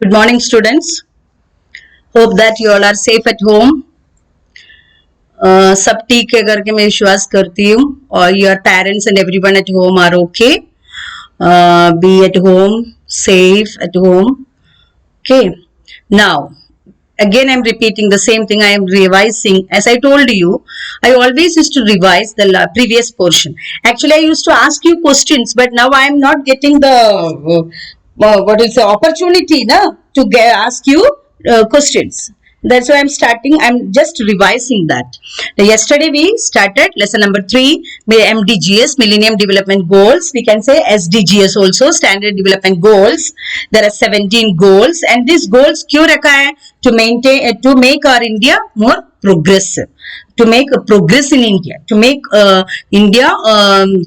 Good morning, students. Hope that you all are safe at home. सब ठीक है करके मैं विश्वास करती हूँ और your parents and everyone at home are okay. Be at home, safe at home. Okay. Now, again I'm repeating the same thing. I am revising. As I told you, I always used to revise the previous portion. Actually, I used to ask you questions, but now I am not getting the what is the opportunity to ask you questions. That's why I'm just revising that. Yesterday we started lesson number 3, MDGs, Millennium Development Goals. We can say SDGs also, Standard Development Goals. There are 17 goals, and these goals क्यों रखा है? To make our India more progressive, to make a progress in India, to make India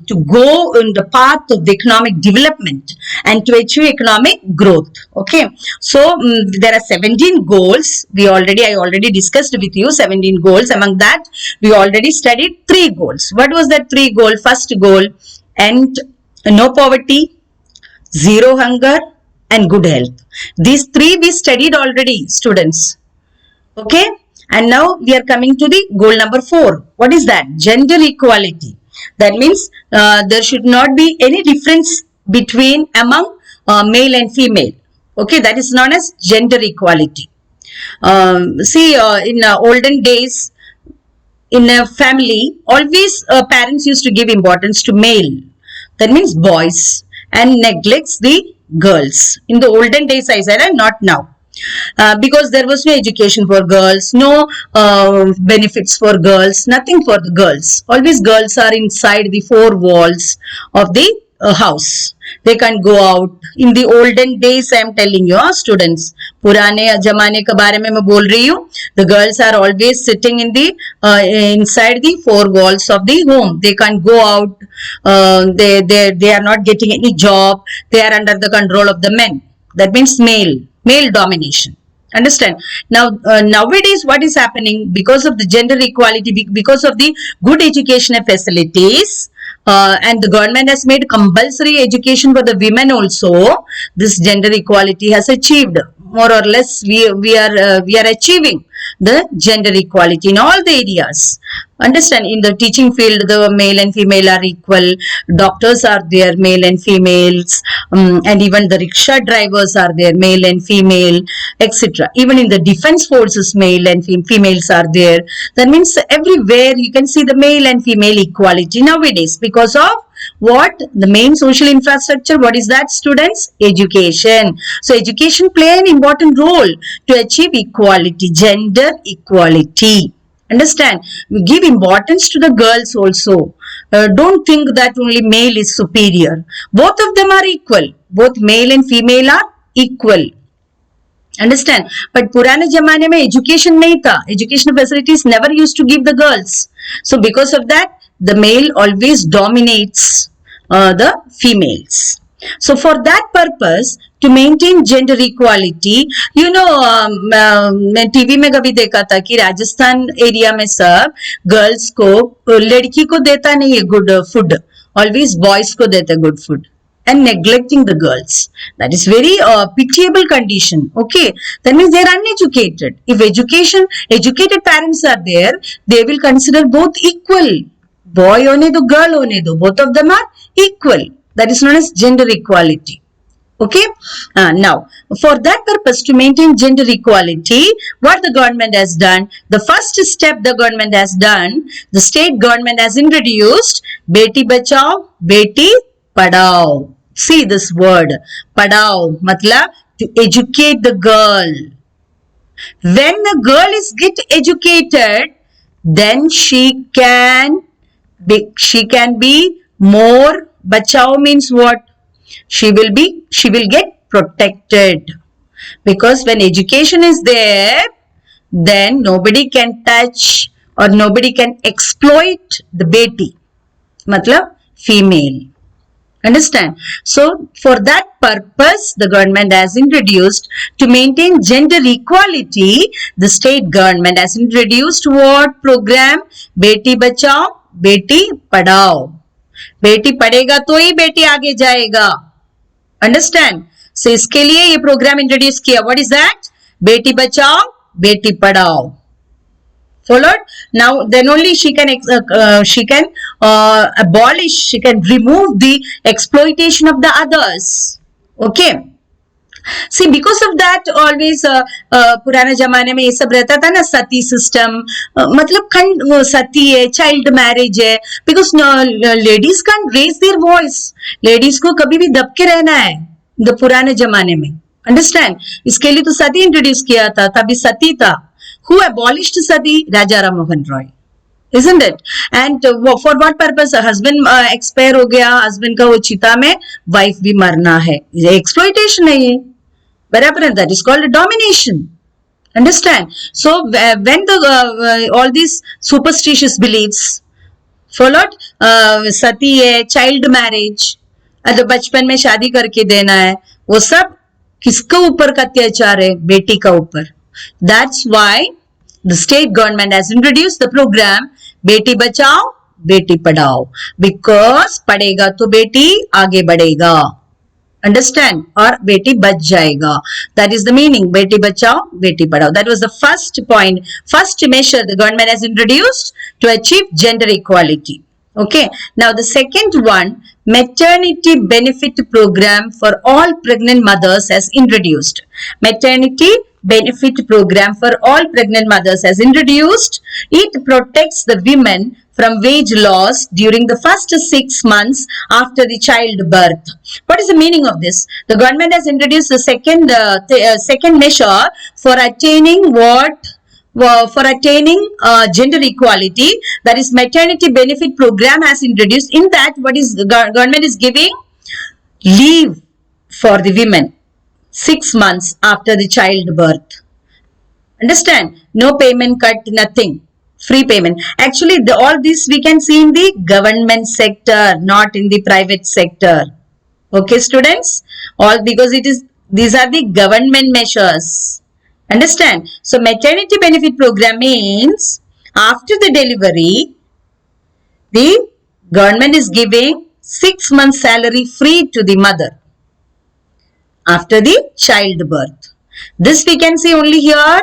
to go in the path of the economic development and to achieve economic growth. Okay, so there are 17 goals. I already discussed with you 17 goals. Among that, we already studied 3 goals. What was that 3 goal? First goal, end no poverty, zero hunger, and good health. These 3 we studied already, students. Okay, and now we are coming to the goal number 4. What is that? Gender equality. That means there should not be any difference among male and female. Okay, that is known as gender equality. In olden days, in a family, always parents used to give importance to male. That means boys, and neglects the girls. In the olden days, I said, and not now. Because there was no education for girls, no benefits for girls, nothing for the girls. Always girls are inside the 4 walls of the house. They can't go out. In the olden days, I am telling you, students, पुराने जमाने के बारे में मैं बोल रही हूँ. The girls are always sitting in the inside the 4 walls of the home. They can't go out. They are not getting any job. They are under the control of the men. That means male domination. Understand? Now, nowadays, what is happening? Because of the gender equality, because of the good educational facilities, and the government has made compulsory education for the women also, this gender equality has achieved. More or less, we are achieving the gender equality in all the areas. Understand? In the teaching field, the male and female are equal. Doctors are there, male and females, and even the rickshaw drivers are there, male and female, etc. Even in the defense forces, male and females are there. That means everywhere you can see the male and female equality nowadays because of what? The main social infrastructure. What is that, students? Education. So education play an important role to achieve equality, gender equality. Understand? We give importance to the girls also. Don't think that only male is superior. Both of them are equal. Both male and female are equal. Understand? But पुराने जमाने में education नहीं था. Educational facilities never used to give the girls. So because of that, the male always dominates the females. So for that purpose, to maintain gender equality, मैं TV में कभी देखा था कि राजस्थान एरिया में सब गर्ल्स को, लड़की को देता नहीं है गुड फूड, ऑलवेज बॉयज को देता है good food, and neglecting the girls. That is very pitiable condition. Okay, that means they are uneducated. If educated parents are there, they will consider both equal. Boy hone do, girl hone do, both of them are equal. That is known as gender equality. Okay, now for that purpose, to maintain gender equality, what the government has done, the first step the government has done, the state government has introduced Beti Bachao, Beti Padhao. See this word, Padhao, matlab to educate the girl. When the girl is get educated, then she can be more. Bachao means what? She will get protected, because when education is there, then nobody can touch or nobody can exploit the beti, matlab female. Understand? So for that purpose, the government has introduced, to maintain gender equality, the state government has introduced what program? Beti Bachao, Beti Padhao. बेटी पढ़ेगा तो ही बेटी आगे जाएगा. Understand? So इसके लिए ये programme introduce किया. What is that? Beti Bachao Beti Padhao. Followed. Now then only she can abolish, she can remove the exploitation of the others. Okay. See, because of that always पुराने जमाने में ये सब रहता था ना, सती सिस्टम, मतलब खंड सती है, चाइल्ड मैरिज है, because ladies can raise their voice. Ladies को कभी भी दब के रहना है पुराने जमाने में. अंडरस्टैंड. इसके लिए तो सती इंट्रोड्यूस किया था, तभी सती था. Who abolished Sati? Raja Ram Mohan Roy. Isn't it? And for what purpose? Husband expire हो गया, husband का वो चिता में, wife भी मरना है. ये exploitation है ये. बराबर. That is called domination. Understand? So when the all these superstitious beliefs followed, सती है, child marriage, तो बचपन में शादी करके देना है, वो सब किसके ऊपर का अत्याचार है? बेटी का ऊपर. That's why the state government has introduced the program Beti Bachao Beti Padhao, because पढ़ेगा तो बेटी आगे बढ़ेगा. Understand? और बेटी बच जाएगा. That is the meaning. Beti Bachao Beti Padhao. That was the first point, first measure the government has introduced to achieve gender equality. Okay. Now the second one, maternity benefit program for all pregnant mothers has introduced. Maternity benefit program for all pregnant mothers has introduced. It protects the women from wage loss during the first 6 months after the childbirth. What is the meaning of this? The government has introduced the second measure for attaining gender equality, that is maternity benefit program has introduced. In that, what is the government is giving? Leave for the women 6 months after the childbirth. Understand? No payment cut, nothing. Free payment. Actually, all this we can see in the government sector, not in the private sector. Okay, students? All because these are the government measures. Understand? So, maternity benefit program means after the delivery, the government is giving 6 months salary free to the mother after the childbirth. This we can see only here,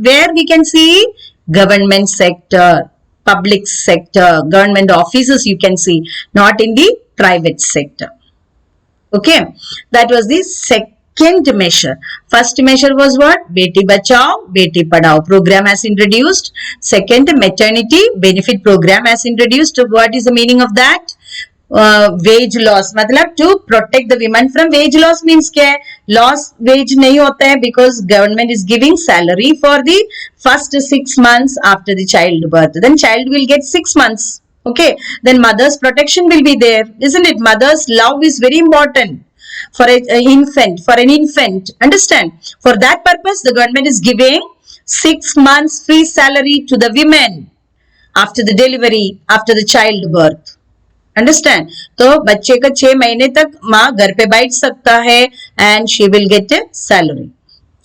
where we can see government sector, public sector, government offices you can see, not in the private sector. Okay, that was the second measure. First measure was what? Beti Bachao, Beti Padhao program has introduced. Second, maternity benefit program has introduced. What is the meaning of that? Wage loss, मतलब to protect the women from wage loss means क्या है? Loss wage नहीं होता है because government is giving salary for the first 6 months after the childbirth. Then child will get 6 months. Okay, then mother's protection will be there, isn't it? Mother's love is very important for an infant. Understand? For that purpose, the government is giving 6 months free salary to the women after the delivery, after the childbirth. Understand. तो बच्चे का 6 महीने तक माँ घर पे बैठ सकता है and she will get A salary,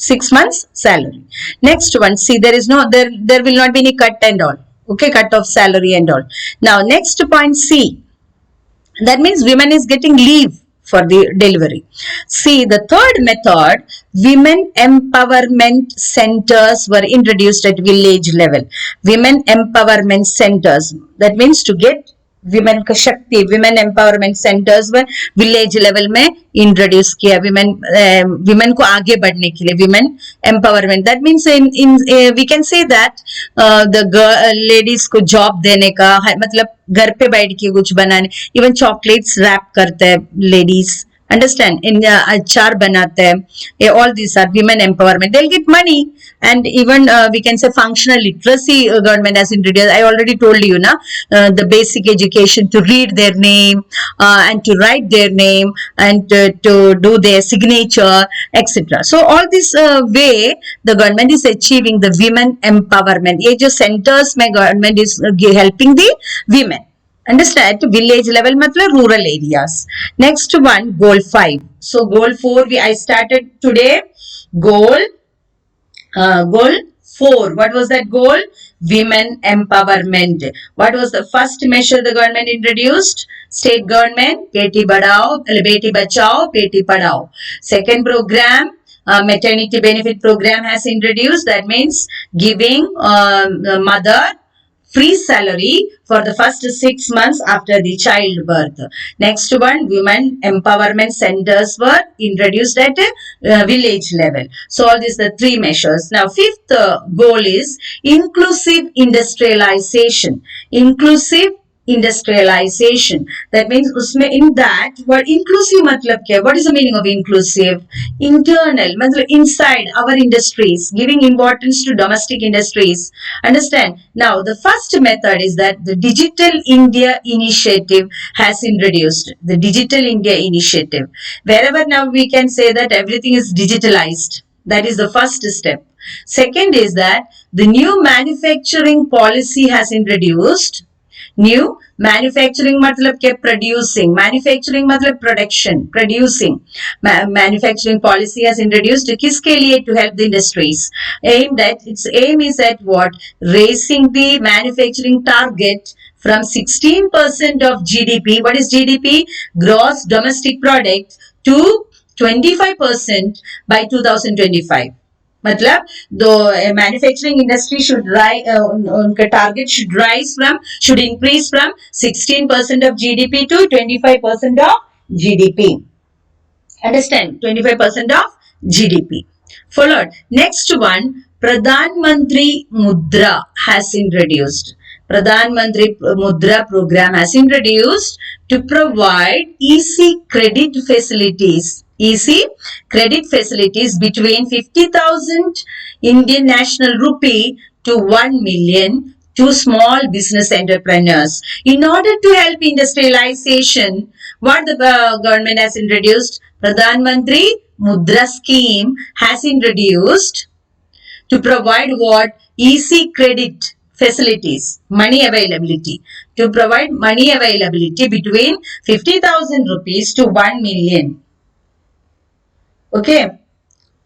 6 months salary. Next one, see there will not be any cut and all. Okay, cut of salary and all. Now next point, C. That means women is getting leave for the delivery. See, the third method, women empowerment centers were introduced at village level. Women empowerment centers, that means to get women का शक्ति, women empowerment centres में village level में introduce किया women को आगे बढ़ने के लिए. Women empowerment, that means in we can say that the ladies को जॉब देने का, मतलब घर पे बैठ के कुछ बनाने, इवन चॉकलेट्स रैप करते हैं लेडीज. Understand? In अचार बनाते हैं. All these are women empowerment. They'll get money, and even we can say functional literacy government has introduced. I already told you, na, the basic education to read their name and to write their name and to do their signature, etc. So all this way the government is achieving the women empowerment. ये जो centers में government is helping the women. Understand? Village level matlab rural areas. Next one, goal 5. So goal 4 I started today. Goal 4. What was that goal? Women empowerment. What was the first measure the government introduced? State government, Beti Badao, Beti Bachao, Beti Padao. Second program, maternity benefit program has introduced. That means giving mother free salary for the first 6 months after the childbirth. Next one, women empowerment centers were introduced at village level. So all these the 3 measures. Now fifth goal is inclusive industrialization. Inclusive industrialization. That means उसमें in that word inclusive मतलब क्या? What is the meaning of inclusive? Internal मतलब inside our industries, giving importance to domestic industries. Understand? Now the first method is that the Digital India Initiative has introduced. The Digital India Initiative. Wherever now we can say that everything is digitalized. That is the first step. Second is that the new manufacturing policy has introduced. New manufacturing मतलब क्या? Producing. Manufacturing मतलब production, producing. Manufacturing policy has introduced किसके लिए? To help the industries. Aim that its aim is at what? Raising the manufacturing target from 16% of GDP. What is GDP? Gross domestic product, to 25% by 2025. मतलब the manufacturing industry should rise, उनका target should increase from 16% of GDP to 25% of GDP. Understand? 25% of GDP. Followed. Next one, Pradhan Mantri Mudra has introduced. Pradhan Mantri Mudra program has introduced to provide easy credit facilities. Easy credit facilities between 50,000 Indian national rupee to 1 million to small business entrepreneurs. In order to help industrialization, what the government has introduced? Pradhan Mantri Mudra scheme has introduced to provide what? Easy credit facilities, money availability, to provide money availability between 50,000 rupees to 1 million. Okay,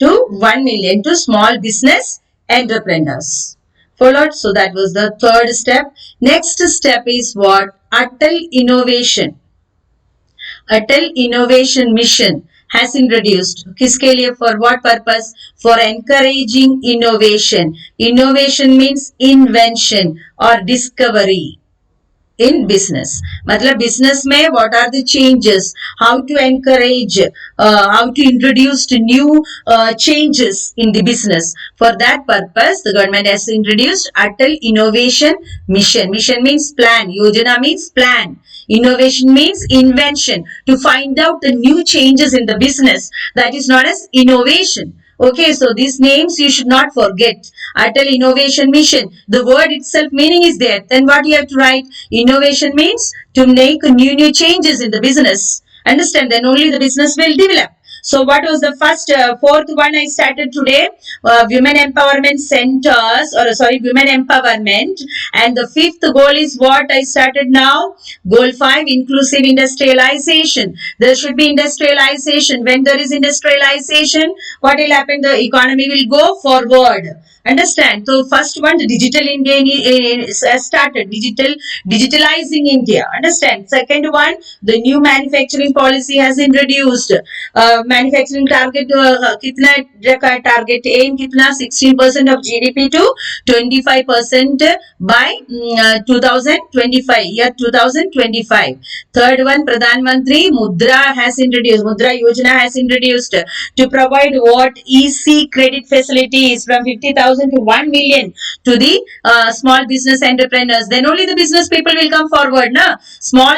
to 1 million to small business entrepreneurs. Followed. So that was the third step. Next step is what? Atal Innovation. Atal Innovation Mission has introduced. किसके लिए? For what purpose? For encouraging innovation. Innovation means invention or discovery in business. मतलब business में what are the changes? How to encourage, how to introduce new changes in the business. For that purpose, the government has introduced Atal Innovation Mission. Mission means plan. Yojana means plan. Innovation means invention. To find out the new changes in the business. That is known as innovation. Okay, so these names you should not forget. Atal Innovation Mission. The word itself meaning is there. Then what you have to write? Innovation means to make new changes in the business. Understand? Then only the business will develop. So what was the first, fourth one I started today? Women empowerment centers, or sorry, women empowerment. And the fifth goal is what I started now? Goal 5, inclusive industrialization. There should be industrialization. When there is industrialization, what will happen? The economy will go forward. Understand? So first one, the Digital India started. Digitalizing India. Understand? Second one, the new manufacturing policy has introduced. Manufacturing target कितना target aim कितना? 16% of GDP to 25% by 2025. Year 2025. Third one, Pradhan Mantri Mudra has introduced. Mudra Yojana has introduced to provide what? Easy credit facilities from 50,000 to 1 million to the small business entrepreneurs. Then only the business people will come forward. Na? Small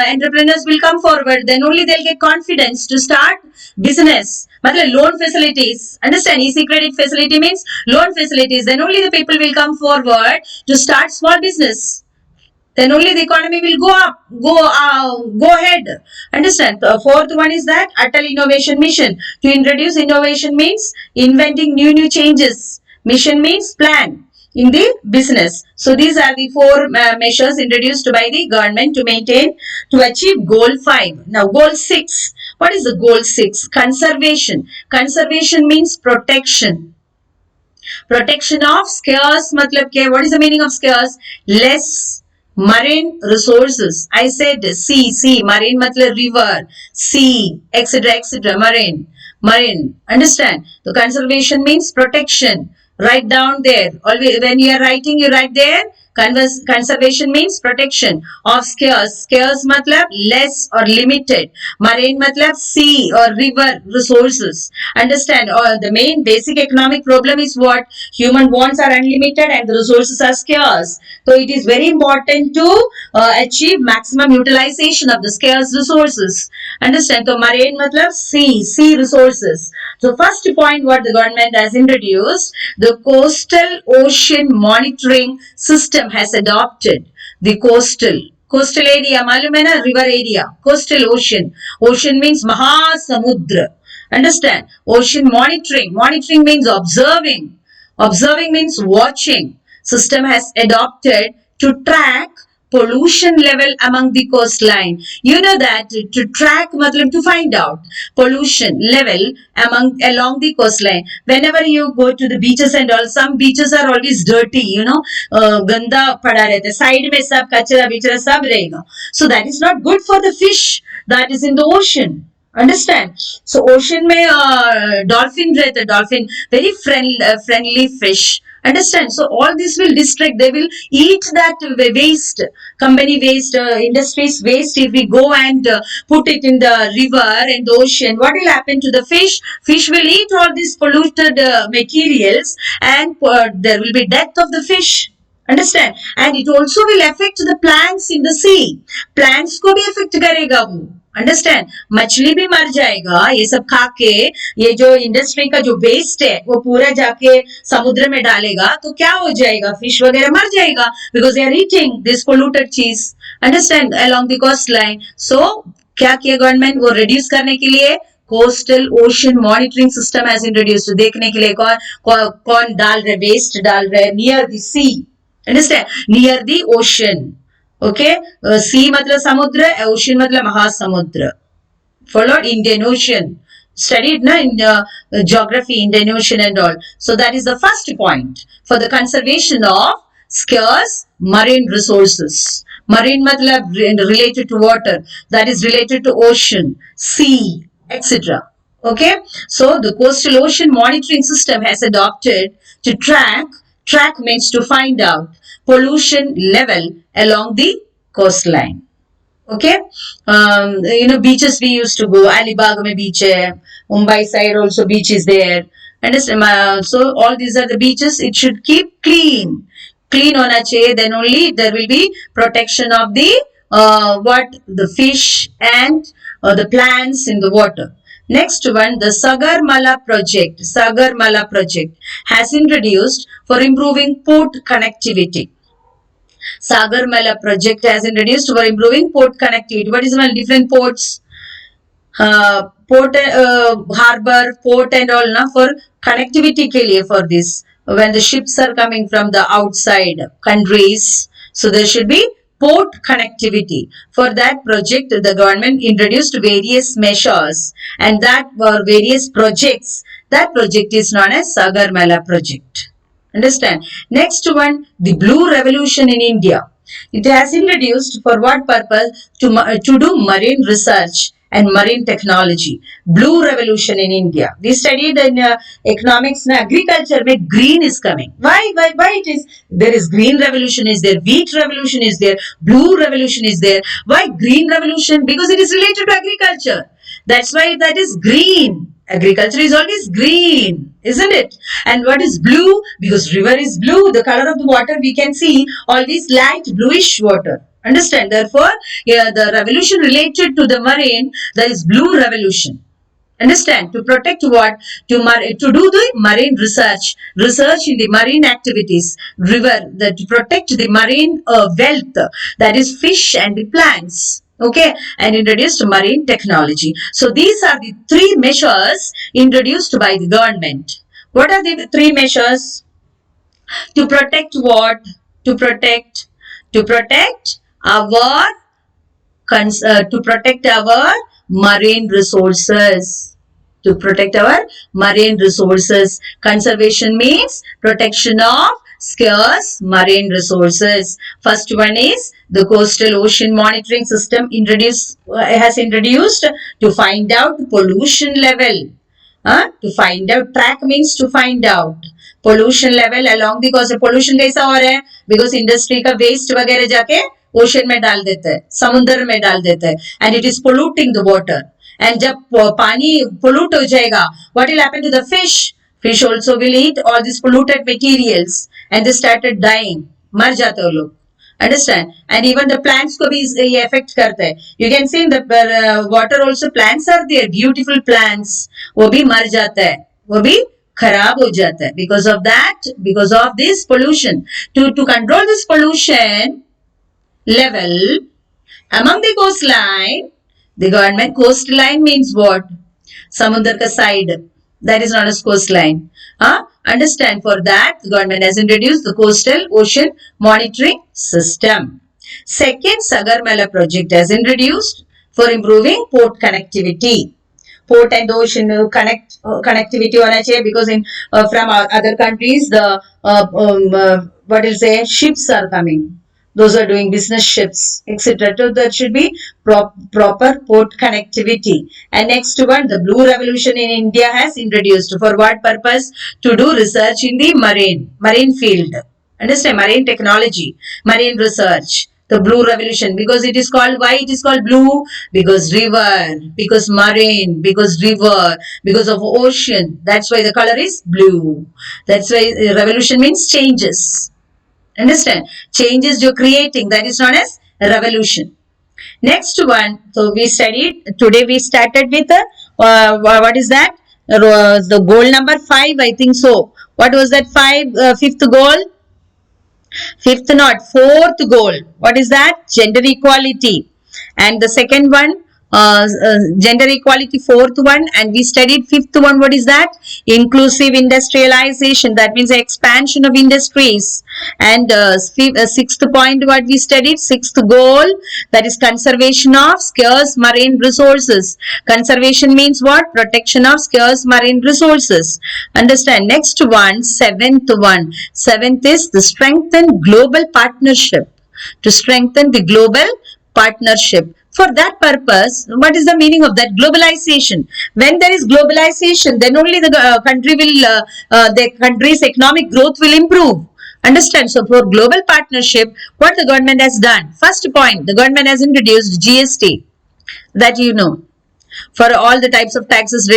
entrepreneurs will come forward. Then only they'll get confidence to start business. मतलब loan facilities. Understand? Easy credit facility means loan facilities. Then only the people will come forward to start small business. Then only the economy will go up, go ahead. Understand? The fourth one is that Atal Innovation Mission. To introduce innovation means inventing new changes. Mission means plan in the business. So these are the 4 measures introduced by the government to achieve goal 5. Now goal 6. What is the goal 6? Conservation. Conservation means protection. Protection of scarce matlab kya? What is the meaning of scarce? Less marine resources. I said sea. Marine matlab river, sea, etc., etc. Marine. Understand? The conservation means protection. Write down there. Always when you are writing, you write there. Conservation means protection of scarce. Scarce matlab less or limited. Marine matlab sea or river resources. Understand? The main basic economic problem is what? Human wants are unlimited and the resources are scarce. So it is very important to achieve maximum utilization of the scarce resources. Understand? So marine matlab sea resources. So first point what the government has introduced, the coastal ocean monitoring system has adopted. The coastal area, मालूम है ना, river area, coastal ocean means Mahasamudra. Understand? Ocean monitoring means observing means watching. System has adopted to track pollution level among the coastline. You know that to track matlab to find out pollution level along the coastline. Whenever you go to the beaches and all, some beaches are always dirty, you know, ganda pada rehta, side mein sab kachra bichra sab rahega. So that is not good for the fish that is in the ocean. Understand? So ocean mein dolphin rehta, dolphin very friendly fish. Understand? So all this will distract. They will eat that waste, company waste, industries waste. If we go and put it in the river and the ocean, what will happen to the fish? Fish will eat all these polluted materials, and there will be death of the fish. Understand? And it also will affect the plants in the sea. Plants को भी affect करेगा वो. Understand? मछली भी मर जाएगा ये सब खा के. ये जो इंडस्ट्री का जो वेस्ट है वो पूरा जाके समुद्र में डालेगा तो क्या हो जाएगा? फिश वगैरह मर जाएगा because they are eating this polluted चीज. Understand? Along the coast line. So क्या किया गवर्नमेंट? वो रिड्यूस करने के लिए coastal ocean monitoring system has introduced. देखने के लिए कौन डाल रहे, वेस्ट डाल रहे near the sea. Understand? Near the ocean. Okay, sea मतलब समुद्र, ocean मतलब महासमुद्र. Followed? Indian Ocean. Studied na in geography, Indian Ocean and all. So that is the first point for the conservation of scarce marine resources. Marine matlab related to water, that is related to ocean, sea, etc. Okay, so the coastal ocean monitoring system has adopted to track means to find out pollution level along the coastline. Okay, you know, beaches we used to go. Alibag mein beach hai, Mumbai side also beach is there. And so all these are the beaches. It should keep clean hona chahiye. Then only there will be protection of the the fish and the plants in the water. Next one, the Sagarmala project has introduced for improving port connectivity. Sagarmala project has introduced for improving port connectivity. What is the different ports? Port, harbor, port and all na, for connectivity ke liye, for this. When the ships are coming from the outside countries, so there should be port connectivity. For that project, the government introduced various measures, and that were various projects. That project is known as Sagarmala project. Understand? Next one, the Blue Revolution in India. It has introduced for what purpose? To do marine research and marine technology. Blue Revolution in India. We studied in economics, agriculture where green is coming. Why it is? There is green revolution is there, wheat revolution is there, blue revolution is there. Why green revolution? Because it is related to agriculture. That's why that is green. Agriculture is always green, isn't it? And what is blue? Because river is blue. The color of the water we can see always light bluish water. Understand? Therefore, the revolution related to the marine, there is blue revolution. Understand? To protect what? To do the marine research in the marine activities, to protect the marine wealth, that is fish and the plants. Okay, and introduced marine technology. So these are the three measures introduced by the government. What are the three measures? To protect what? To protect our marine resources. to protect our marine resources. Conservation means protection of scarce marine resources. First one is the coastal ocean monitoring system has introduced to find out pollution level. To find out, track means to find out pollution level along the coast. Pollution कैसा हो रहा है? Because industry का waste वगैरह जाके ocean में डाल देते हैं, समुद्र में डाल देते हैं, and it is polluting the water. And जब पानी pollute हो जाएगा, what will happen to the fish? Fish also will eat all these polluted materials and they started dying. मर जाते हो लोग. Understand? And even the plants को भी ये affect करते हैं. You can see in the water also plants are there, beautiful plants. वो भी मर जाता है, वो भी खराब हो जाता है because of that, because of this pollution. To control this pollution level among the coastline, the government, coastline means what? Samundar ka side. That is known as coastline. Understand, for that the government has introduced the coastal ocean monitoring system. Second, Sagarmala project has introduced for improving port connectivity. Port and ocean connectivity होना चाहिए because in from other countries the what will say ships are coming. Those are doing business ships, etc. So there should be proper port connectivity. And next one, the Blue Revolution in India has introduced. For what purpose? To do research in the marine field. Understand? Marine technology, marine research. The Blue Revolution, because it is called, why it is called blue? Because river, because marine, because river, because of ocean. That's why the color is blue. That's why revolution means changes. Understand? Changes you're creating, that is known as revolution. Next one, so we studied, today we started with what is that? The goal number 5, I think so. What was that 5, 5th goal? 5th not, 4th goal. What is that? Gender equality. And the second one, gender equality, 4th one, and we studied 5th one. What is that? Inclusive industrialization. That means expansion of industries. And 6th point, what we studied, 6th goal, that is conservation of scarce marine resources. Conservation means what? Protection of scarce marine resources. Understand? Next one, 7th one. 7th is the strengthen global partnership. To strengthen the global partnership. For that purpose, what is the meaning of that? Globalization. When there is globalization, then only the country's economic growth will improve. Understand? So, for global partnership, what the government has done? First point, the government has introduced GST. That you know. For all the types of taxes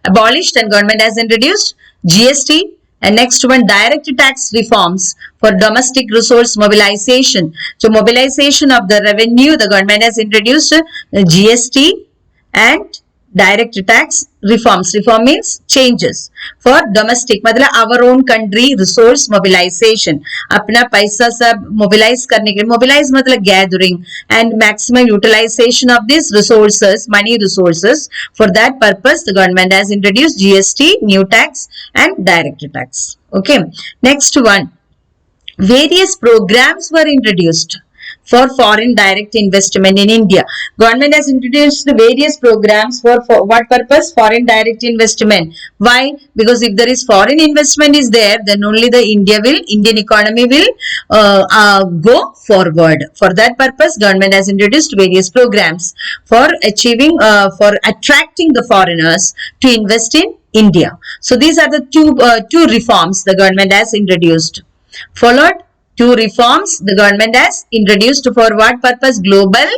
abolished, and government has introduced GST. And next one, direct tax reforms for domestic resource mobilization. So, mobilization of the revenue, the government has introduced GST and direct tax reforms. Reform means changes for domestic, मतलब our own country resource mobilization. अपना पैसा सब mobilize करने के लिए, mobilize मतलब gathering and maximum utilization of these resources, money resources. For that purpose, the government has introduced GST, new tax and direct tax. Okay. Next one, various programs were introduced for foreign direct investment in India. Government has introduced various programs for what purpose? Foreign direct investment. Why? Because if there is foreign investment is there, then only the Indian economy will go forward. For that purpose, government has introduced various programs for achieving, for attracting the foreigners to invest in India. So these are the two reforms the government has introduced. Followed, two reforms the government has introduced for what purpose? Global,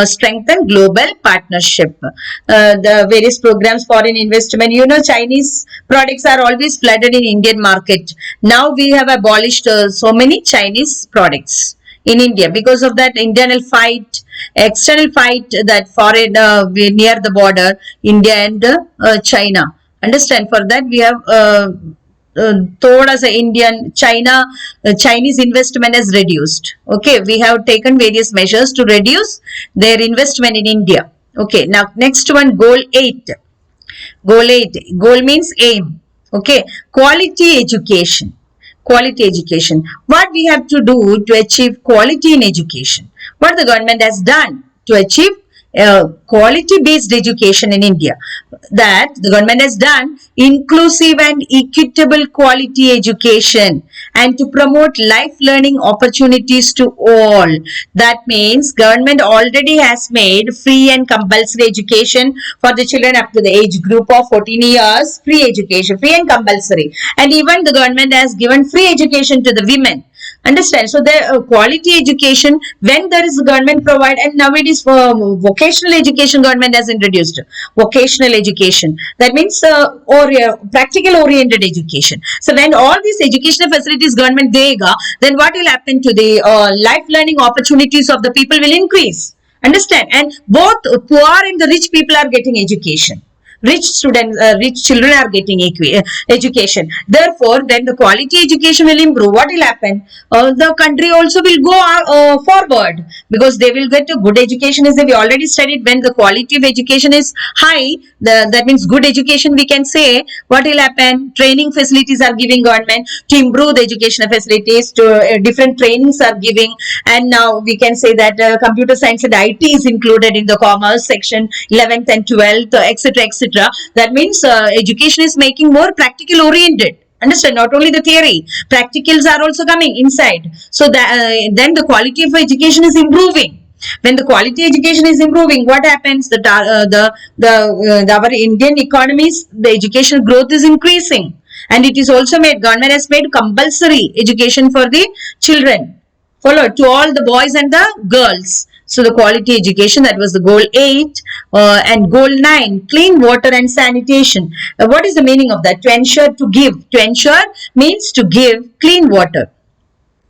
strengthen global partnership. The various programs, foreign investment. You know, Chinese products are always flooded in Indian market. Now we have abolished so many Chinese products in India. Because of that internal fight, external fight, that foreign near the border, India and China. Understand? For that we have thoda sa Chinese investment has reduced. Okay, we have taken various measures to reduce their investment in India. Okay, now next one, goal 8. Goal 8. Goal means aim. Okay, quality education. Quality education. What we have to do to achieve quality in education? What the government has done to achieve quality based education in India, that the government has done inclusive and equitable quality education and to promote life learning opportunities to all. That means government already has made free and compulsory education for the children up to the age group of 14 years, free education, free and compulsory, and even the government has given free education to the women. Understand? So the quality education, when there is government provide, and nowadays for vocational education government has introduced vocational education. That means or practical oriented education. So when all these educational facilities government dega, then what will happen to the life learning opportunities of the people will increase. Understand? And both poor and the rich people are getting education. Rich students, rich children are getting education. Therefore, then the quality education will improve. What will happen? The country also will go forward, because they will get a good education. As we already studied, when the quality of education is high, that means good education, we can say, what will happen? Training facilities are giving government to improve the educational facilities, to different trainings are giving, and now we can say that computer science and IT is included in the commerce section, 11th and 12th, etc., etc. That means education is making more practical oriented. Understand? Not only the theory, practicals are also coming inside. So that then the quality of education is improving. When the quality education is improving, what happens? Our Indian economies, the education growth is increasing, and it is also made. Government has made compulsory education for the children, follow, to all the boys and the girls. So the quality education, that was the goal 8, and goal 9, clean water and sanitation. What is the meaning of that? To ensure, to give. To ensure means to give clean water.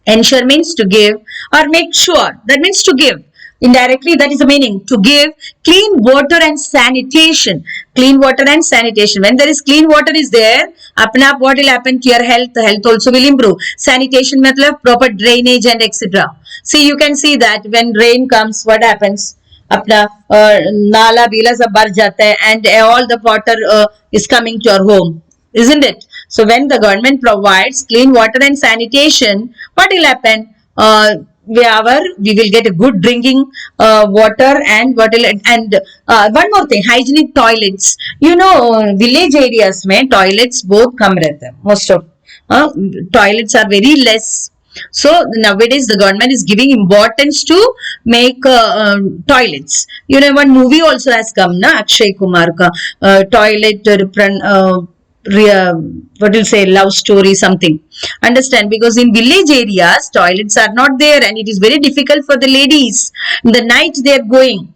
Ensure means to give, or make sure. That means to give. Indirectly, that is the meaning. To give clean water and sanitation. Clean water and sanitation. When there is clean water is there, apna what will happen to your health? The health also will improve. Sanitation matlab proper drainage and etc. See, you can see that when rain comes, what happens? Apna nala bila sab bar jata hai, and all the water is coming to your home, isn't it? So when the government provides clean water and sanitation, what will happen? We will get a good drinking water, and one more thing, hygienic toilets. You know, village areas mein toilets both kam rehte hain. Most of toilets are very less. So nowadays the government is giving importance to make toilets. You know, one movie also has come, na, Akshay Kumar ka toilet what will say, love story something. Understand? Because in village areas toilets are not there, and it is very difficult for the ladies. In the night they are going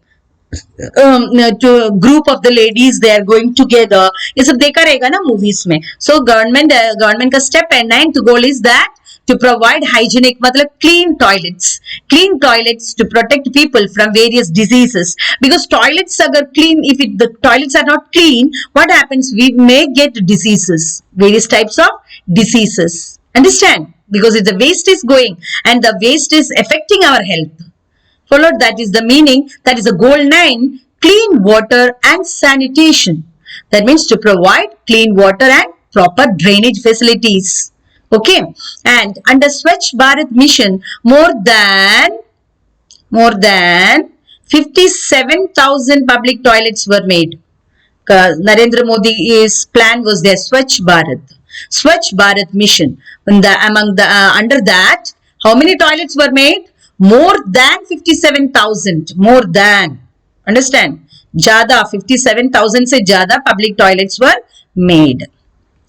to a group of the ladies, they are going together. ये सब देखा रहेगा ना movies में. So government का step and ninth goal is that to provide hygienic, matlab clean toilets to protect people from various diseases. Because toilets agar clean, if the toilets are not clean, what happens? We may get diseases, various types of diseases. Understand? Because if the waste is going, and the waste is affecting our health. Followed, that is the meaning, that is the goal 9, clean water and sanitation. That means to provide clean water and proper drainage facilities. Okay, and under Swachh Bharat mission, more than 57,000 public toilets were made. Narendra Modi's plan was there, Swachh Bharat mission. Under that, how many toilets were made? More than 57,000. More than. Understand? Jada, 57,000 se jada public toilets were made.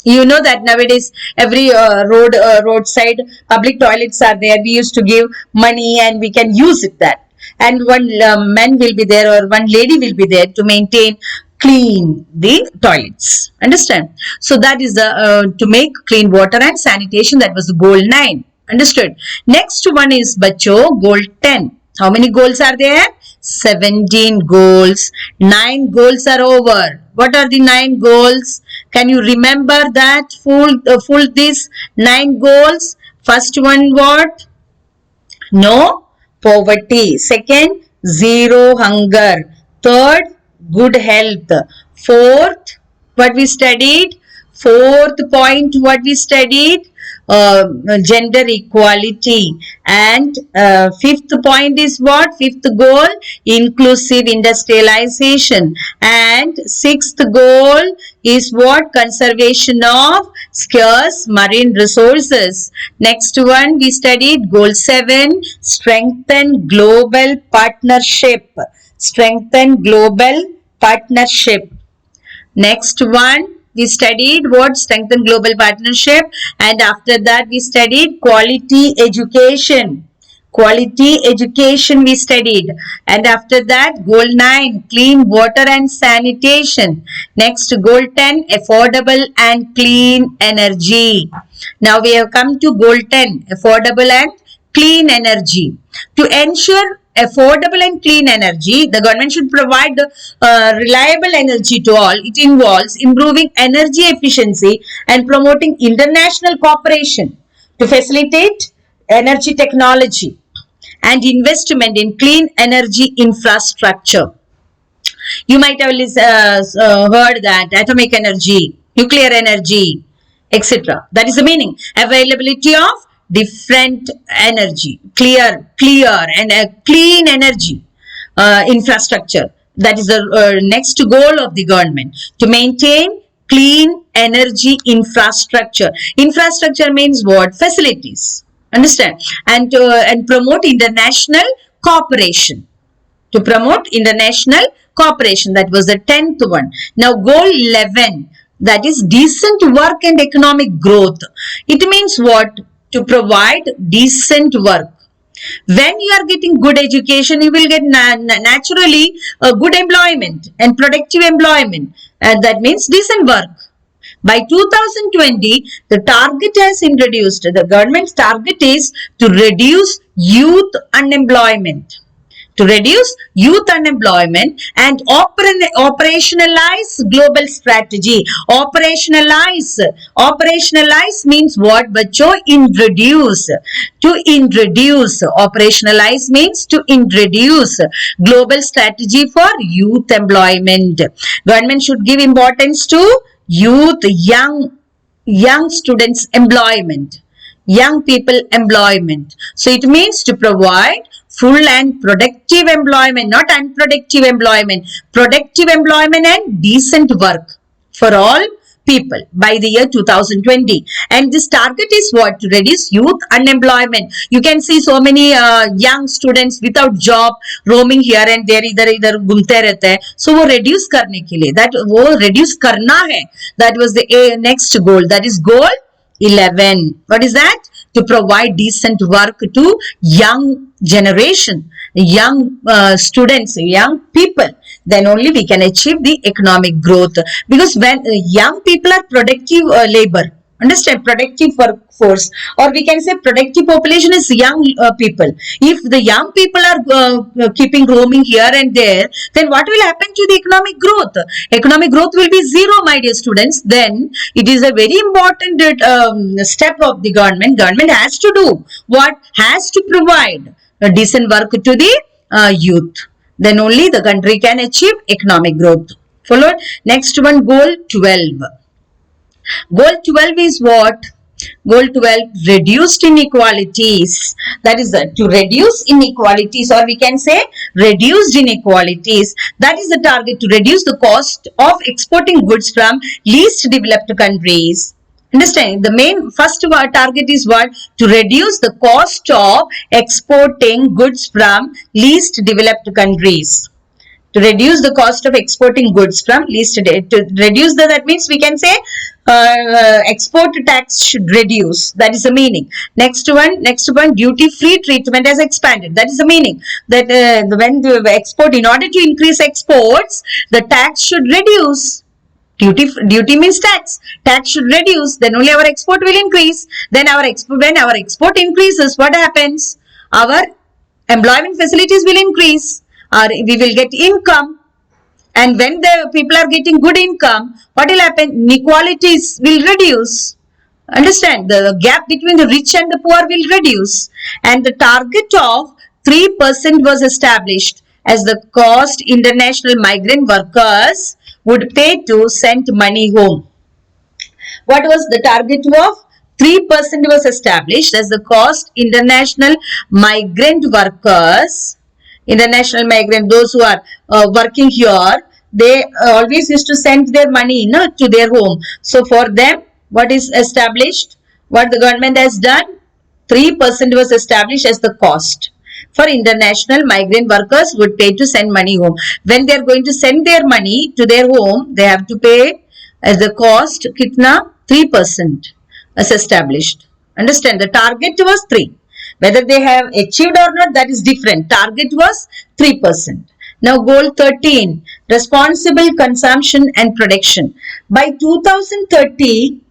You know that nowadays every roadside public toilets are there. We used to give money and we can use it that. And one man will be there or one lady will be there to maintain clean the toilets. Understand? So that is the to make clean water and sanitation. That was the goal 9. Understood? Next one is Bacho, goal 10. How many goals are there? 17 goals. 9 goals are over. What are the 9 goals? Can you remember that? Full these 9 goals. First one what? No poverty. Second, zero hunger. Third, good health. Fourth, what we studied? Fourth point, what we studied? gender equality. And fifth point is what? Fifth goal, inclusive industrialization. And sixth goal is what? Conservation of scarce marine resources. Next one we studied goal 7, strengthen global partnership. Strengthen global partnership. Next one we studied what? Strengthen global partnership. And after that we studied quality education. Quality education we studied. And after that goal 9, clean water and sanitation. Next goal 10, affordable and clean energy. Now we have come to goal 10, affordable and clean energy. To ensure affordable and clean energy, the government should provide reliable energy to all. It involves improving energy efficiency and promoting international cooperation to facilitate energy technology and investment in clean energy infrastructure. You might have heard that atomic energy, nuclear energy, etc. That is the meaning. Availability of different energy, clear and clean energy infrastructure. That is the next goal of the government, to maintain clean energy infrastructure. Infrastructure means what? Facilities. Understand? And promote international cooperation. To promote international cooperation. That was the 10th one. Now goal 11, that is decent work and economic growth. It means what? To provide decent work. When you are getting good education, you will get naturally a good employment and productive employment. And that means decent work. By 2020, the target has introduced, the government's target is to reduce youth unemployment. To reduce youth unemployment and operationalize global strategy. Operationalize means what? Bachcho, introduce. To introduce. Operationalize means to introduce global strategy for youth employment. Government should give importance to youth, young students employment, young people employment. So it means to provide full and productive employment, not unproductive employment, productive employment and decent work for all people by the year 2020. And this target is what? To reduce youth unemployment. You can see so many young students without job roaming here and there, इधर घूमते रहते हैं. So वो reduce करने के लिए, that वो reduce करना है. That was the next goal. That is goal 11. What is that? To provide decent work to young generation, young students, young people. Then only we can achieve the economic growth. Because when young people are productive labor, understand, productive workforce, or we can say productive population is young people. If the young people are keeping roaming here and there, then what will happen to the economic growth? Economic growth will be zero, my dear students. Then it is a very important step of the government. Government has to do what? Has to provide a decent work to the youth. Then only the country can achieve economic growth. Followed. Next one, goal 12. Goal 12 is what? Goal 12, reduced inequalities. That is to reduce inequalities, or we can say reduced inequalities. That is the target, to reduce the cost of exporting goods from least developed countries. Understand? The main first target is what? To reduce the cost of exporting goods from least developed countries. To reduce the cost of exporting goods from least, to reduce that means we can say export tax should reduce. That is the meaning. Next one, duty free treatment has expanded. That is the meaning. That when the export, in order to increase exports, the tax should reduce. Duty means tax. Tax should reduce. Then only our export will increase. Then when our export increases, what happens? Our employment facilities will increase. We will get income. And when the people are getting good income, what will happen? Inequalities will reduce. Understand? The gap between the rich and the poor will reduce. And the target of 3% was established as the cost international migrant workers would pay to send money home. What was the target of 3% was established as the cost. International migrant workers, international migrant, those who are working here, they always used to send their money to their home. So for them, what is established, what the government has done, 3% was established as the cost for international migrant workers would pay to send money home. When they are going to send their money to their home, they have to pay as the cost, kitna? 3% as established. Understand? The target was 3. Whether they have achieved or not, that is different. Target was 3%. Now goal 13, responsible consumption and production. By 2030,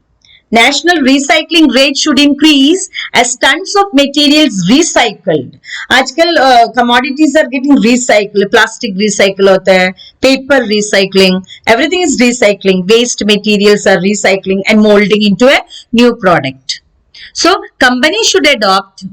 national recycling rate should increase as tons of materials recycled. आजकल commodities are getting recycled, plastic recycle होता है, paper recycling, everything is recycling, waste materials are recycling and molding into a new product. So companies should adopt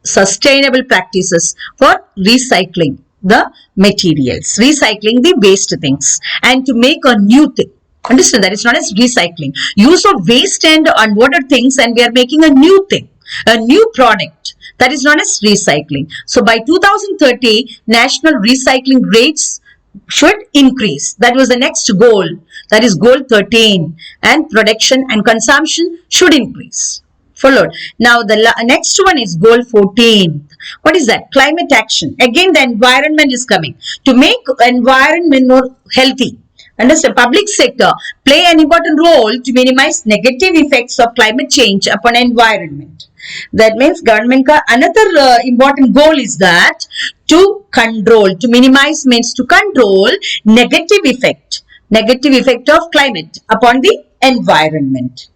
sustainable practices for recycling the materials, recycling the waste things and to make a new thing. Understand, that is known as recycling. Use of waste and unwanted things and we are making a new thing, a new product. That is known as recycling. So by 2030, national recycling rates should increase. That was the next goal. That is goal 13. And production and consumption should increase. Followed. Now the next one is goal 14. What is that? Climate action. Again the environment is coming. To make environment more healthy. Understand, public sector play an important role to minimize negative effects of climate change upon environment. That means government ka another important goal is that to control, to minimize means to control negative effect of climate upon the environment.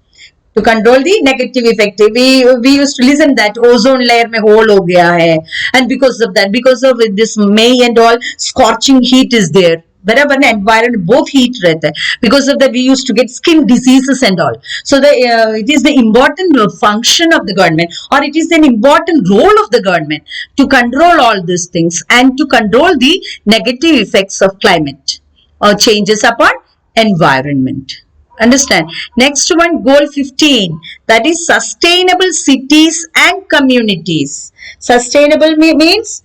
To control the negative effect. We used to listen that ozone layer mein hole ho gaya hai, and because of that, because of this May and all, scorching heat is there. बराबर ना, environment both heat रहता है. Because of that we used to get skin diseases and all. So it is the important function of the government, or it is an important role of the government to control all these things and to control the negative effects of climate or changes upon environment. Understand? Next one, goal 15, that is sustainable cities and communities. Sustainable means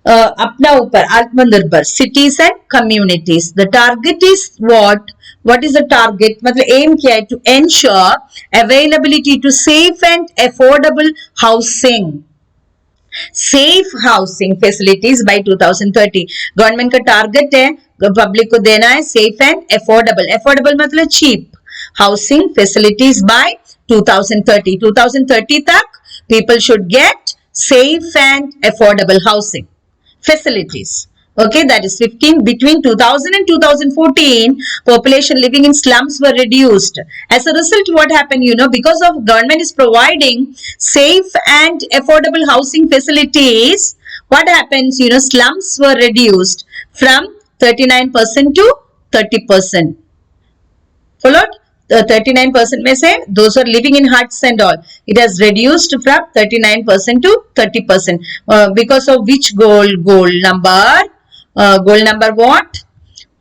अपना ऊपर आत्मनिर्भर, cities and communities. The target is what? What is the target? मतलब aim क्या है? To ensure availability to safe and affordable housing. Safe housing facilities by 2030. Government का target है public को देना है safe and affordable. Affordable मतलब cheap housing facilities by 2030. 2030 तक people should get safe and affordable housing facilities. Okay, that is 15. Between 2000 and 2014, population living in slums were reduced. As a result, what happened, because of government is providing safe and affordable housing facilities, what happens, slums were reduced from 39% to 30%. Followed? 39% में से those who are living in huts and all, it has reduced from 39% to 30%. Because of which goal number what?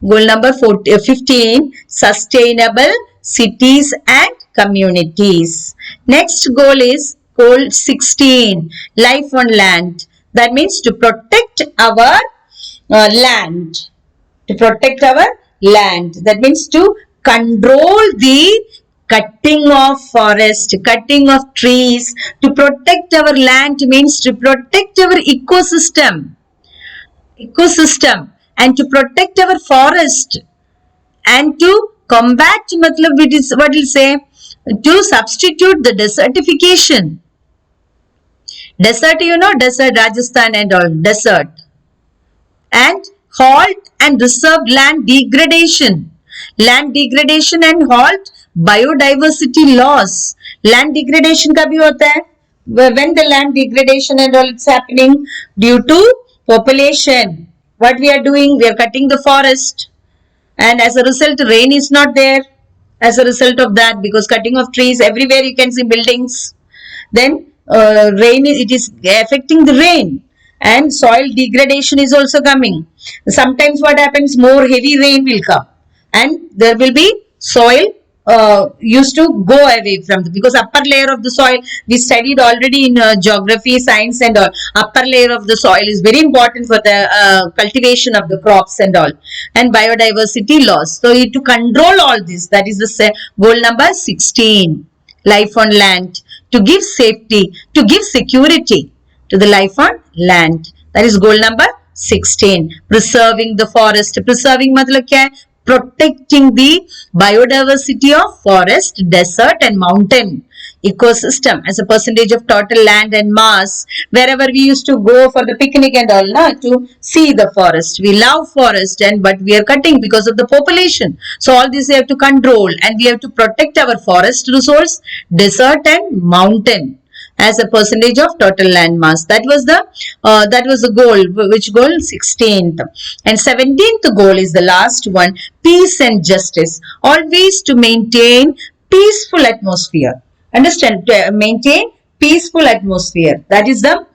Goal number 15, sustainable cities and communities. Next goal is goal 16, life on land. That means to protect our land. To protect our land. That means to control the cutting of forest, cutting of trees. To protect our land means to protect our ecosystem, and to protect our forest, and to combat, matlab it is what will say, to substitute the desertification. Desert, desert, Rajasthan and all, desert. And halt and reserve land degradation. Land degradation and halt biodiversity loss. Land degradation का भी होता है. When the land degradation and all it's happening due to population. What we are doing? We are cutting the forest. And as a result, rain is not there. As a result of that, because cutting of trees, everywhere you can see buildings. Then rain, it is affecting the rain. And soil degradation is also coming. Sometimes what happens? More heavy rain will come. And there will be soil used to go away from because upper layer of the soil we studied already in geography, science and all. Upper layer of the soil is very important for the cultivation of the crops and all, and biodiversity loss. So to control all this, that is the goal number 16. Life on land, to give safety, to give security to the life on land. That is goal number 16. Preserving the forest. Preserving matlab kya hai? Protecting the biodiversity of forest, desert and mountain ecosystem as a percentage of total land and mass. Wherever we used to go for the picnic and all, to see the forest. We love forest but we are cutting because of the population. So all this we have to control, and we have to protect our forest resource, desert and mountain as a percentage of total land mass. That was the goal. Which goal? 16th. And 17th goal is the last one. Peace and justice. Always to maintain peaceful atmosphere. Understand? Maintain peaceful atmosphere. That is the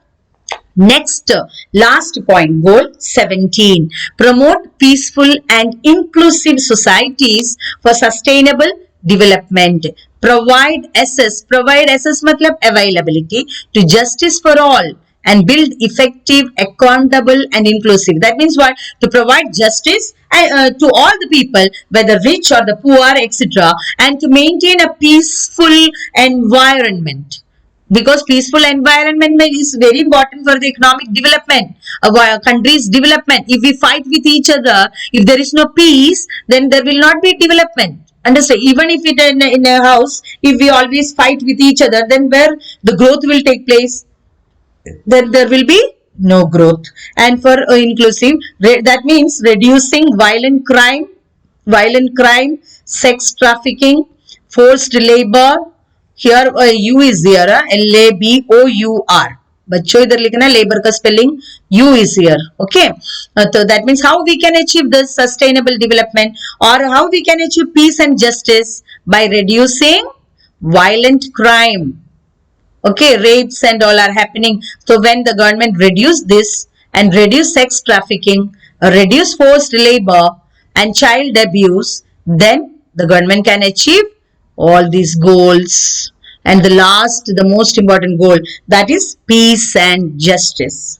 next last point. Goal 17. Promote peaceful and inclusive societies for sustainable development. Provide access matlab availability to justice for all and build effective, accountable and inclusive. That means what? To provide justice to all the people, whether rich or the poor, etc., and to maintain a peaceful environment. Because peaceful environment is very important for the economic development of our country's development. If we fight with each other, if there is no peace, then there will not be development. Understand? Even if it in a house, if we always fight with each other, then where the growth will take place? Then there will be no growth. And for inclusive, that means reducing violent crime, sex trafficking, forced labor. Here U is there, LABOUR. बच्चों इधर लिखना labour का spelling U is here. Okay, तो that means how we can achieve the sustainable development और how we can achieve peace and justice by reducing violent crime. Okay, rapes and all are happening. So when the government reduce this and reduce sex trafficking, reduce forced labor and child abuse, then the government can achieve all these goals. And the last, the most important goal, that is peace and justice.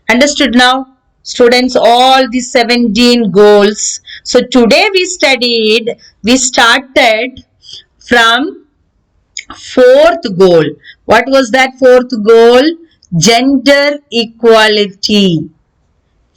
Understood now, students, all these 17 goals. So today we started from fourth goal. What was that fourth goal? Gender equality.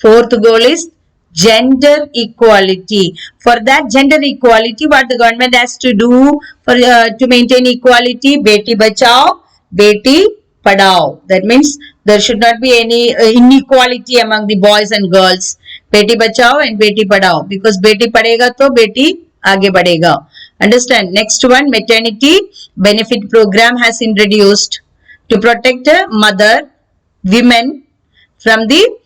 Fourth goal is gender equality. For that gender equality, what the government has to do for to maintain equality? Beti Bachao, Beti Padhao. That means there should not be any inequality among the boys and girls. Beti Bachao and Beti Padhao. Because Beti Padhega to Beti Aage Badhega. Understand? Next one, maternity benefit program has introduced to protect women from the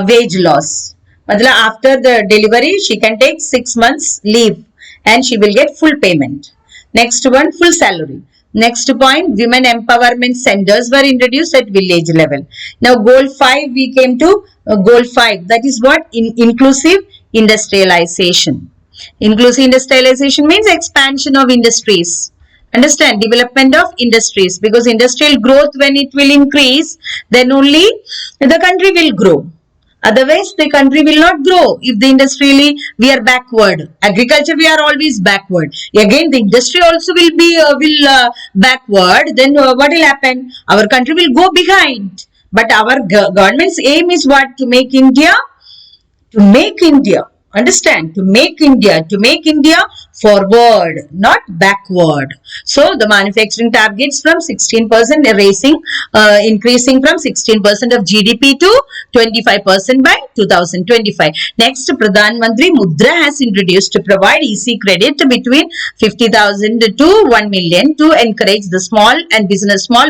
wage loss. Matlab after the delivery, she can take 6 months leave and she will get full payment. Next one, full salary. Next point, women empowerment centers were introduced at village level. Now goal 5, we came to goal 5. That is what? Inclusive industrialization. Inclusive industrialization means expansion of industries. Understand? Development of industries. Because industrial growth, when it will increase, then only the country will grow. Otherwise, the country will not grow. If the industrially we are backward, agriculture we are always backward. Again, the industry also will be backward. Then what will happen? Our country will go behind. But our government's aim is what? To make India. Understand? To make India forward, not backward. So the manufacturing targets from 16% increasing from 16% of GDP to 25% by 2025. Next, Pradhan Mantri Mudra has introduced to provide easy credit between 50,000 to 1 million to encourage the small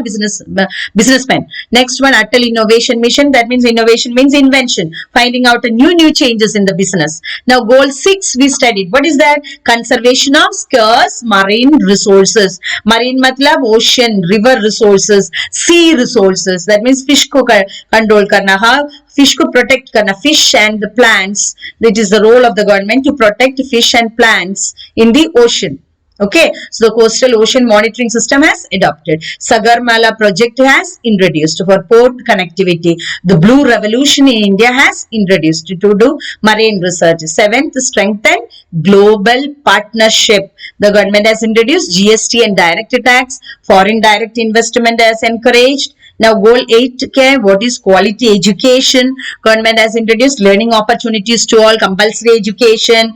businessmen. Next one, Atal Innovation Mission. That means innovation means invention, finding out new changes in the business. Now goal 6 we studied. What is that? Conservation of scarce marine resources. Marine matlab ocean, river resources, sea resources. That means fish ko control karna. How fish ko protect karna. Fish and the plants. It is the role of the government to protect fish and plants in the ocean. Okay, so the coastal ocean monitoring system has adopted. Sagarmala project has introduced for port connectivity. The blue revolution in India has introduced to do marine research. Seventh, strengthen global partnership. The government has introduced GST and direct tax. Foreign direct investment has encouraged. Now goal 8, what is quality education? Government has introduced learning opportunities to all, compulsory education,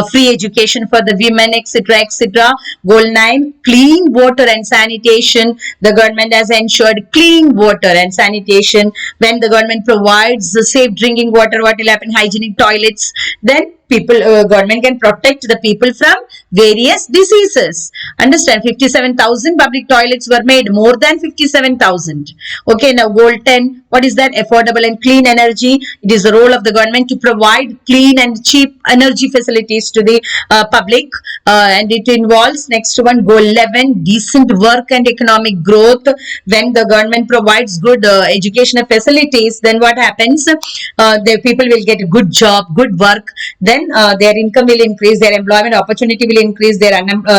free education for the women, etc., etc. Goal 9, clean water and sanitation. The government has ensured clean water and sanitation. When the government provides the safe drinking water, what will happen? Hygienic toilets. Then people, government can protect the people from various diseases. Understand? 57,000 public toilets were made, more than 57,000. Okay, now goal 10, what is that? Affordable and clean energy. It is the role of the government to provide clean and cheap energy facilities to the public, and it involves, next one, goal 11, decent work and economic growth. When the government provides good educational facilities, then what happens? The people will get a good job, good work. Then their income will increase, their employment opportunity will increase, their income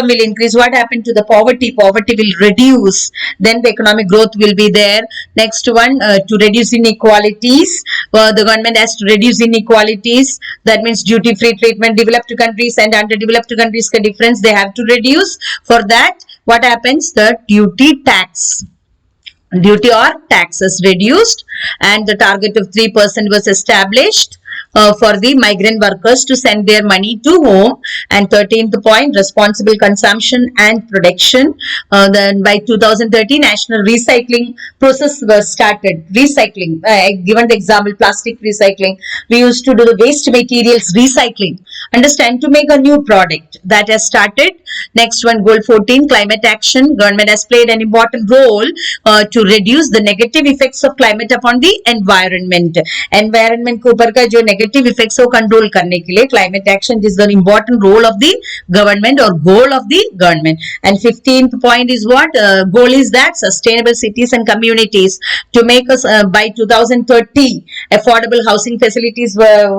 will increase. What happened to the poverty? Poverty will reduce. Then the economic growth will be there. Next one, to reduce inequalities. The government has to reduce inequalities. That means duty-free treatment. Developed countries and underdeveloped countries ka difference they have to reduce. For that, what happens? The duty or taxes reduced, and the target of 3% was established for the migrant workers to send their money to home. And 13th point, responsible consumption and production. Then by 2013, national recycling process was started. Recycling, given the example, plastic recycling. We used to do the waste materials recycling. Understand? To make a new product. That has started. Next one, goal 14, climate action. Government has played an important role to reduce the negative effects of climate upon the environment. Environment के ऊपर का जो negative effects को control करने के लिए climate action is the important role of the government or goal of the government. And 15th point is what? Goal is that sustainable cities and communities. To make us by 2030, affordable housing facilities were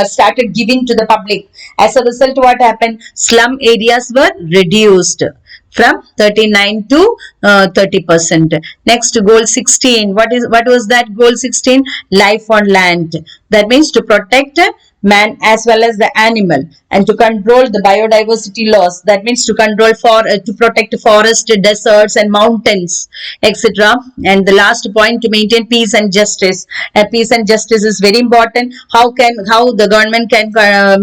started giving to the public. As a result, what happened? Slum areas were reduced from 39 to 30%. Next, goal 16. What was that goal 16? Life on land. That means to protect man as well as the animal, and to control the biodiversity loss. That means to control to protect forest, deserts and mountains, etc. And the last point, to maintain peace and justice. Peace and justice is very important. How the government can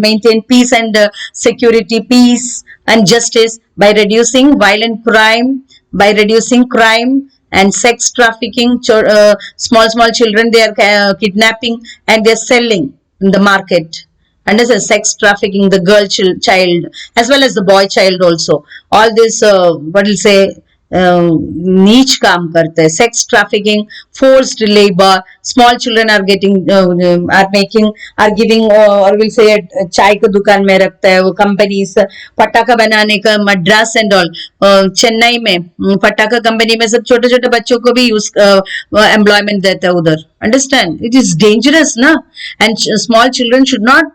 maintain peace and security, peace and justice? By reducing violent crime, by reducing crime and sex trafficking. Small children they are kidnapping and they are selling in the market. And as a sex trafficking, the girl child as well as the boy child also. All this what will say नीच काम करते हैं. Sex trafficking, forced labor, small children are getting are giving or will say चाय का दुकान में रखता है वो companies. पटाखा बनाने का मद्रास and all, चेन्नई में पटाखा कंपनी में सब छोटे छोटे बच्चों को भी यूज एम्प्लॉयमेंट देता है उधर. Understand? It is dangerous, na? And small children should not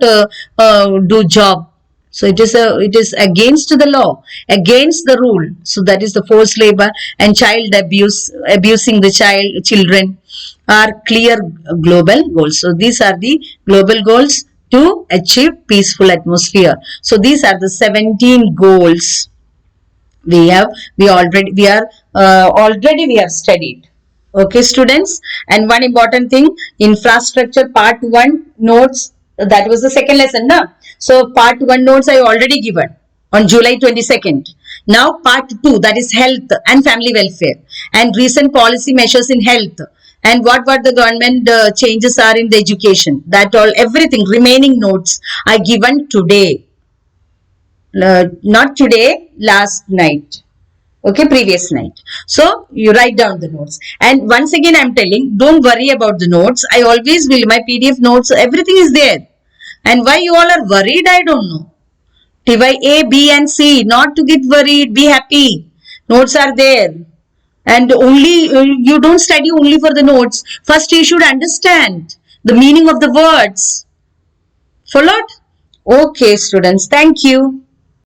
do job. So it is against the law, against the rule. So that is the forced labor and child abuse, abusing the children are clear global goals. So these are the global goals to achieve peaceful atmosphere. So these are the 17 goals we have studied. Okay, students. And one important thing, infrastructure part 1 notes, that was the second lesson, na? So part 1 notes I already given on July 22nd. Now part 2, that is health and family welfare and recent policy measures in health and what the government changes are in the education. That all, everything, remaining notes I given today. Not today, last night. Okay, previous night. So you write down the notes. And once again I am telling, don't worry about the notes. I always will, my PDF notes, everything is there. And why you all are worried, I don't know. TY A, B and C, not to get worried, be happy. Notes are there. And only, you don't study only for the notes. First you should understand the meaning of the words. Followed? Okay students, thank you.